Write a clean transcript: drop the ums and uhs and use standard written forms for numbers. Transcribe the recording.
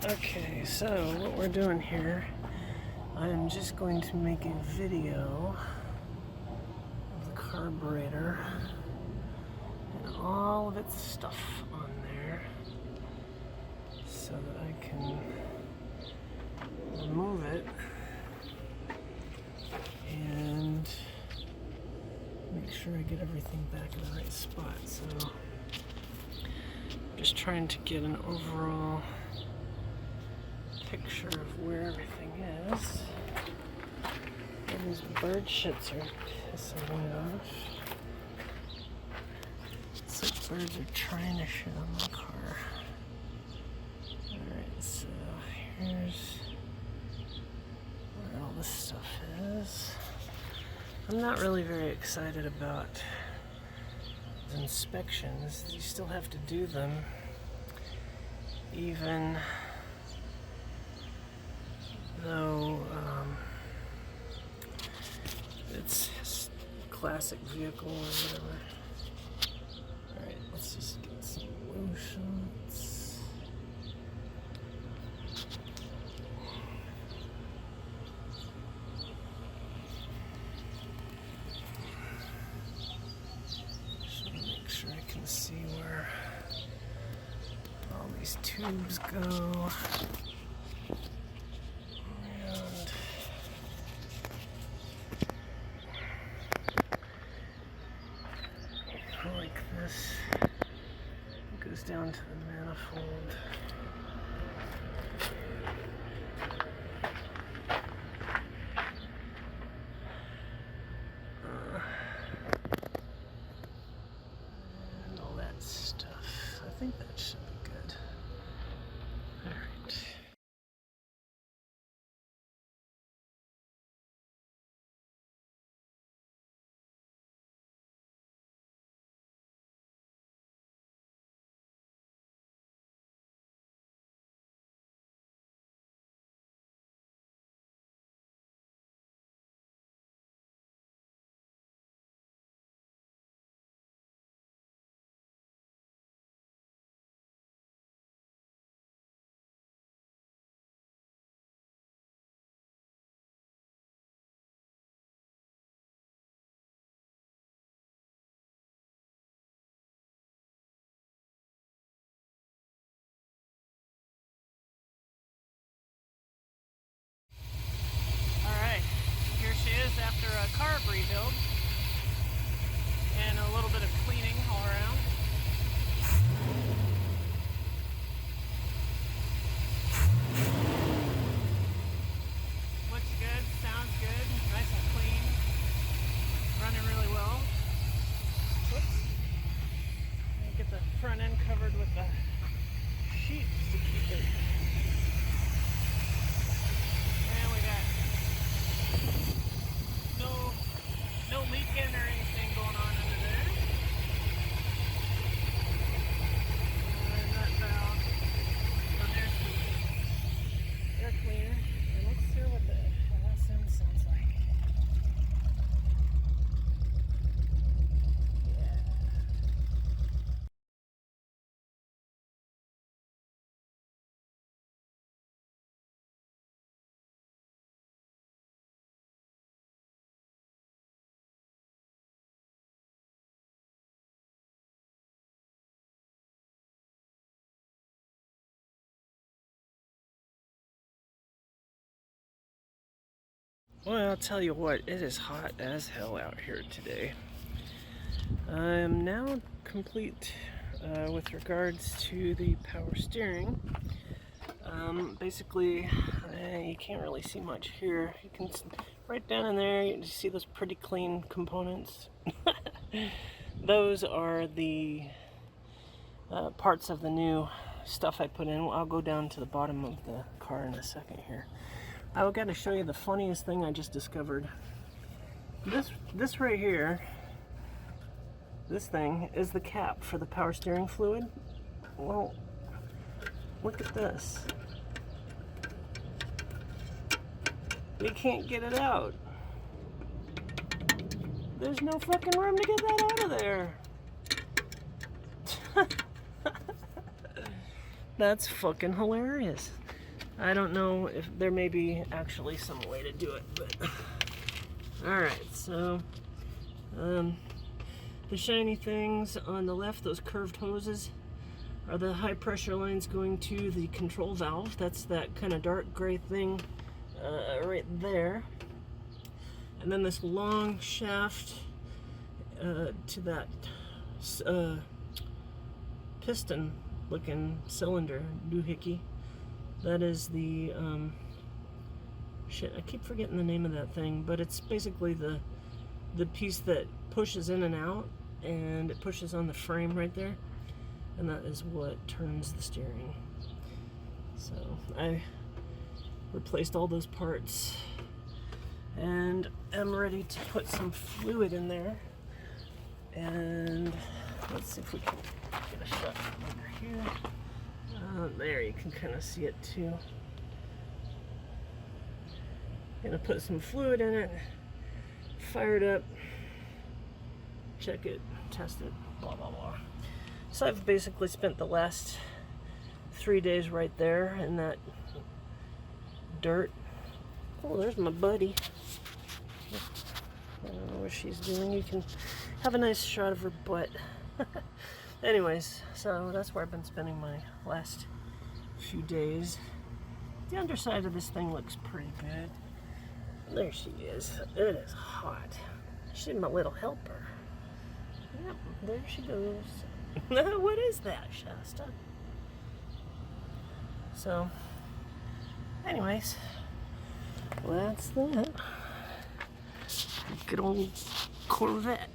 Okay, so what we're doing here, I am just going to make a video of the carburetor and all of its stuff on there so that I can remove it and make sure I get everything back in the right spot. So just trying to get an overall picture of where everything is. And these bird shits are pissing me off. It's like birds are trying to shit on my car. Alright, so here's where all this stuff is. I'm not really very excited about the inspections. You still have to do them, even though it's a classic vehicle or whatever. Alright, let's just get some low shots. Just want to make sure I can see where all these tubes go. Like this, it goes down to the manifold. And all that stuff. I think that should be good. Alright. After a carb rebuild and a little bit of cleaning all around. Looks good, sounds good, nice and clean, running really well. Whoops. Get the front end covered with the sheets to keep it. And we got no leaking or anything going on under there. And that valve. And there's the air cleaner. And let's see what the last end sounds like. Yeah. Well, I'll tell you what, it is hot as hell out here today. I am now complete with regards to the power steering. Basically, you can't really see much here. You can, right down in there, you see those pretty clean components. Those are the parts of the new stuff I put in. I'll go down to the bottom of the car in a second here. I've got to show you the funniest thing I just discovered. This right here, this thing is the cap for the power steering fluid. Well, look at this. You can't get it out. There's no fucking room to get that out of there. That's fucking hilarious. I don't know if there may be actually some way to do it, but alright, so the shiny things on the left, those curved hoses, are the high pressure lines going to the control valve. That's that kind of dark gray thing right there. And then this long shaft to that piston looking cylinder, doohickey. That is the, shit, I keep forgetting the name of that thing, but it's basically the piece that pushes in and out, and it pushes on the frame right there. And that is what turns the steering. So I replaced all those parts and I'm ready to put some fluid in there. And let's see if we can get a shot from over here. There, you can kind of see it too. Gonna put some fluid in it, fire it up, check it, test it, blah blah blah. So I've basically spent the last 3 days right there in that dirt. Oh, there's my buddy. I don't know what she's doing. You can have a nice shot of her butt. Anyways, so that's where I've been spending my last few days. The underside of this thing looks pretty good. There she is. It is hot. She's my little helper. Yep, there she goes. What is that, Shasta? So, anyways, that's that. Good old Corvette.